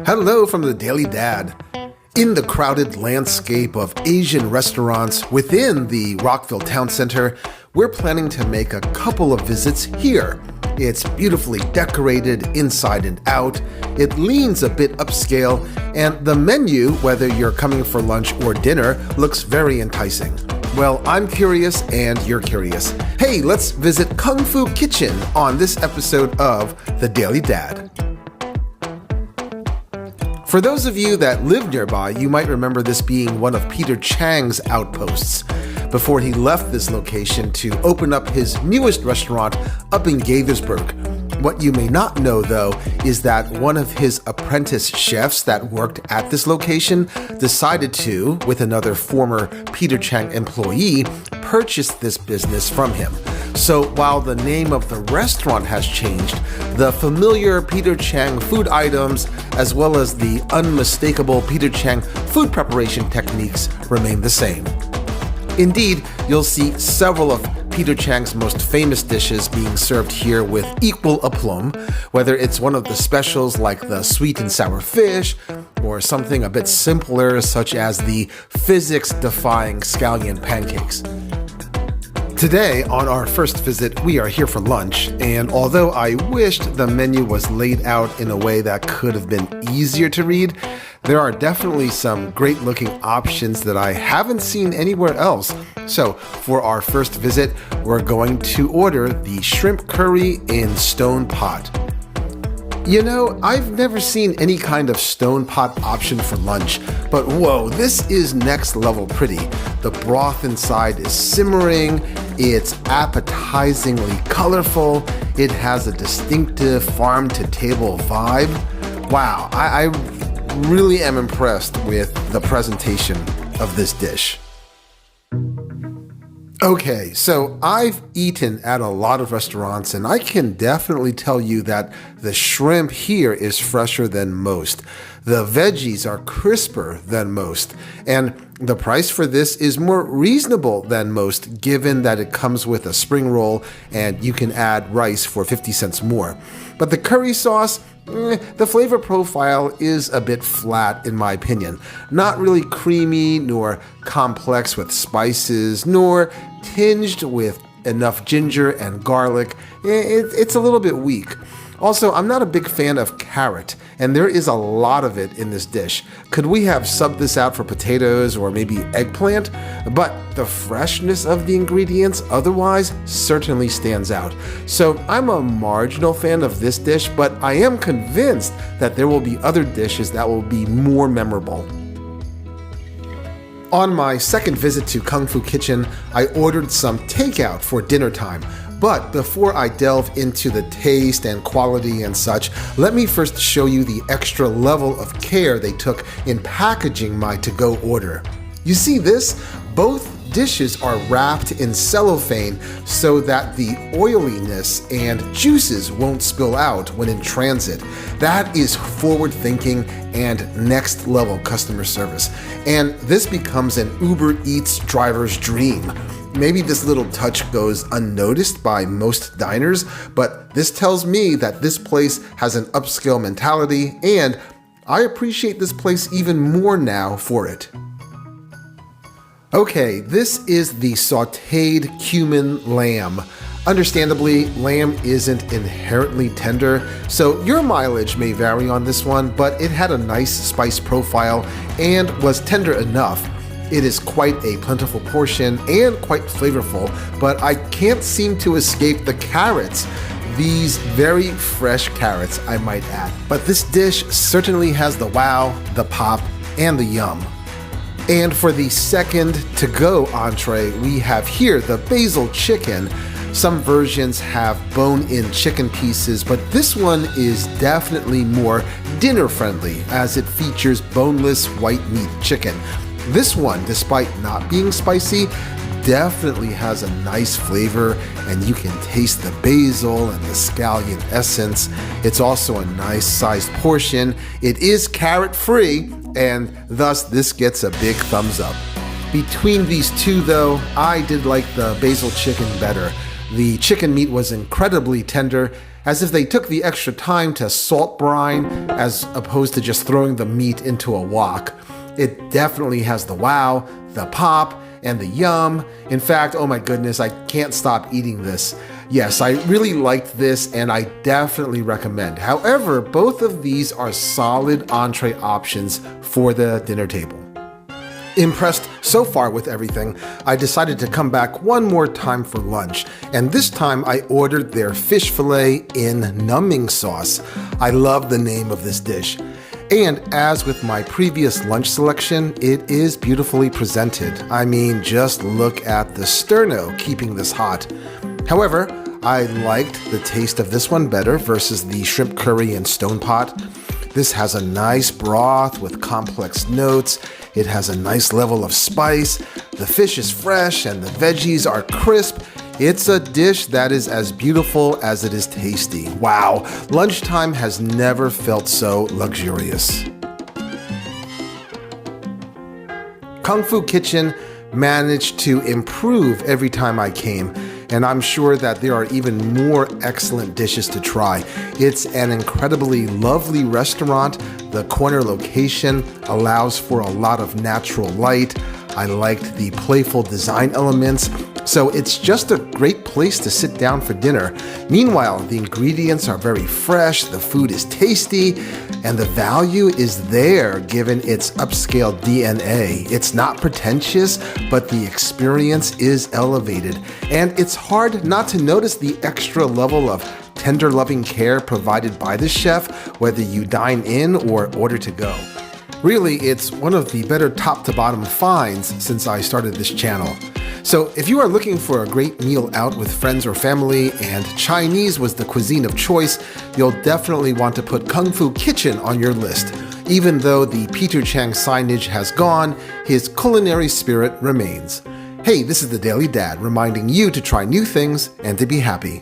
Hello from the Daily Dad. In the crowded landscape of Asian restaurants within the Rockville Town Center, we're planning to make a couple of visits here. It's beautifully decorated inside and out, it leans a bit upscale, and the menu, whether you're coming for lunch or dinner, looks very enticing. Well, I'm curious and you're curious. Hey, let's visit Kung Fu Kitchen on this episode of The Daily Dad. For those of you that live nearby, you might remember this being one of Peter Chang's outposts before he left this location to open up his newest restaurant up in Gaithersburg. What you may not know, though, is that one of his apprentice chefs that worked at this location decided to, with another former Peter Chang employee, purchase this business from him. So while the name of the restaurant has changed, the familiar Peter Chang food items, as well as the unmistakable Peter Chang food preparation techniques, remain the same. Indeed, you'll see several of Peter Chang's most famous dishes being served here with equal aplomb, whether it's one of the specials like the sweet and sour fish, or something a bit simpler such as the physics-defying scallion pancakes. Today, on our first visit, we are here for lunch, and although I wished the menu was laid out in a way that could have been easier to read, there are definitely some great-looking options that I haven't seen anywhere else. So, for our first visit, we're going to order the shrimp curry in stone pot. You know, I've never seen any kind of stone pot option for lunch, but whoa, this is next level pretty. The broth inside is simmering, it's appetizingly colorful, it has a distinctive farm-to-table vibe. Wow, I really am impressed with the presentation of this dish. Okay, so I've eaten at a lot of restaurants and I can definitely tell you that the shrimp here is fresher than most. The veggies are crisper than most, and the price for this is more reasonable than most given that it comes with a spring roll and you can add rice for 50 cents more. But the curry sauce, the flavor profile is a bit flat in my opinion. Not really creamy nor complex with spices, nor tinged with enough ginger and garlic. It's a little bit weak. Also, I'm not a big fan of carrot, and there is a lot of it in this dish. Could we have subbed this out for potatoes or maybe eggplant? But the freshness of the ingredients otherwise certainly stands out. So I'm a marginal fan of this dish, but I am convinced that there will be other dishes that will be more memorable. On my second visit to Kung Fu Kitchen, I ordered some takeout for dinner time. But before I delve into the taste and quality and such, let me first show you the extra level of care they took in packaging my to-go order. You see this? Both dishes are wrapped in cellophane so that the oiliness and juices won't spill out when in transit. That is forward-thinking and next-level customer service. And this becomes an Uber Eats driver's dream. Maybe this little touch goes unnoticed by most diners, but this tells me that this place has an upscale mentality, and I appreciate this place even more now for it. Okay, this is the sautéed cumin lamb. Understandably, lamb isn't inherently tender, so your mileage may vary on this one, but it had a nice spice profile and was tender enough. It is quite a plentiful portion and quite flavorful, but I can't seem to escape the carrots. These very fresh carrots, I might add. But this dish certainly has the wow, the pop, and the yum. And for the second to-go entree, we have here the basil chicken. Some versions have bone-in chicken pieces, but this one is definitely more dinner-friendly as it features boneless white meat chicken. This one, despite not being spicy, definitely has a nice flavor, and you can taste the basil and the scallion essence. It's also a nice sized portion. It is carrot-free, and thus this gets a big thumbs up. Between these two, though, I did like the basil chicken better. The chicken meat was incredibly tender, as if they took the extra time to salt brine as opposed to just throwing the meat into a wok. It definitely has the wow, the pop, and the yum. In fact, oh my goodness, I can't stop eating this. Yes, I really liked this and I definitely recommend. However, both of these are solid entree options for the dinner table. Impressed so far with everything, I decided to come back one more time for lunch, and this time I ordered their fish fillet in numbing sauce. I love the name of this dish. And as with my previous lunch selection, it is beautifully presented. I mean, just look at the sterno keeping this hot. However, I liked the taste of this one better versus the shrimp curry and stone pot. This has a nice broth with complex notes. It has a nice level of spice. The fish is fresh and the veggies are crisp. It's a dish that is as beautiful as it is tasty. Wow, lunchtime has never felt so luxurious. Kung Fu Kitchen managed to improve every time I came, and I'm sure that there are even more excellent dishes to try. It's an incredibly lovely restaurant. The corner location allows for a lot of natural light. I liked the playful design elements, so it's just a great place to sit down for dinner. Meanwhile, the ingredients are very fresh, the food is tasty, and the value is there given its upscale DNA. It's not pretentious, but the experience is elevated, and it's hard not to notice the extra level of tender loving care provided by the chef, whether you dine in or order to go. Really, it's one of the better top to bottom finds since I started this channel. So if you are looking for a great meal out with friends or family and Chinese was the cuisine of choice, you'll definitely want to put Kung Fu Kitchen on your list. Even though the Peter Chang signage has gone, his culinary spirit remains. Hey, this is the Daily Dad reminding you to try new things and to be happy.